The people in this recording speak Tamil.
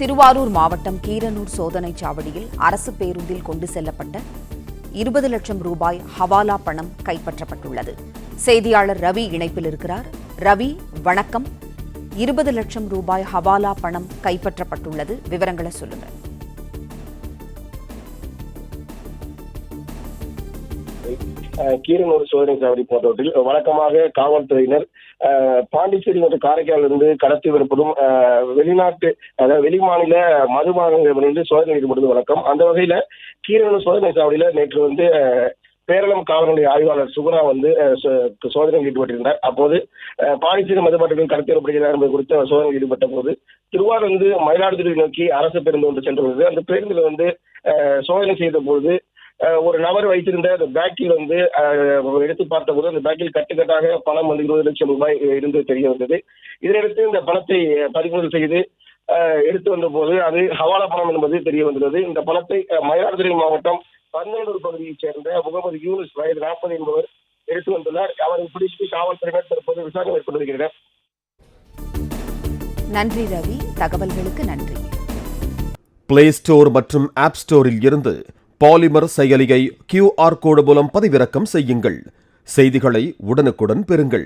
திருவாரூர் மாவட்டம் கீரனூர் சோதனைச் சாவடியில் அரசு பேருந்தில் கொண்டு செல்லப்பட்ட 20 லட்சம் ரூபாய் ஹவாலா பணம் கைப்பற்றப்பட்டுள்ளது. செய்தியாளர் ரவி இணைப்பில் இருக்கிறார். ரவி, வணக்கம். 20 லட்சம் ரூபாய் ஹவாலா பணம் கைப்பற்றப்பட்டுள்ளது, விவரங்களை சொல்லுங்க. கீரனூர் சோதனை சாவடி போன்றவற்றில் வழக்கமாக காவல்துறையினர் பாண்டிச்சேரி மற்றும் காரைக்காலிலிருந்து கடத்தி வரப்படும் வெளிநாட்டு, அதாவது வெளிமாநில மதுபானங்களிலிருந்து சோதனை ஈடுபடுவது வழக்கம். அந்த வகையில கீரனூர் சோதனை சாவடியில நேற்று பேரளம் காவல் நிலைய ஆய்வாளர் சுகுணா சோதனையில் ஈடுபட்டிருந்தார். அப்போது பாண்டிச்சேரி மதுபாட்டிகள் கடத்தி வரப்படுகிறார் என்பது குறித்து சோதனையில் ஈடுபட்ட போது திருவாரூர் மயிலாடுதுறை நோக்கி அரசு பேருந்து ஒன்று சென்று வருது. அந்த பேருந்தில் சோதனை செய்த போது ஒரு நபர் வைத்திருந்த அந்த பேக்கில் எடுத்து பார்த்தபோது அந்த பேக்கில் கட்டுக்கட்டாக பணம் 20 லட்சம் ரூபாய் இருந்து தெரிய வந்தது. இதனையடுத்து இந்த பணத்தை பறிமுதல் செய்து எடுத்து வந்த போது அது ஹவாலா பணம் என்பது தெரிய வந்துள்ளது. இந்த பணத்தை மயிலாடுதுறை மாவட்டம் பன்னூர் பகுதியைச் சேர்ந்த முகமது யூனுஸ், வயது 40 என்பவர் எடுத்து வந்துள்ளார். அவரை பிடித்து காவல்துறையினர் தற்போது விசாரணை மேற்கொண்டு வருகின்றனர். நன்றி ரவி, தகவல்களுக்கு நன்றி. பிளே ஸ்டோர் மற்றும் ஆப் ஸ்டோரில் இருந்து பாலிமர் செயலியை QR கோடு மூலம் பதிவிறக்கம் செய்யுங்கள். செய்திகளை உடனுக்குடன் பெறுங்கள்.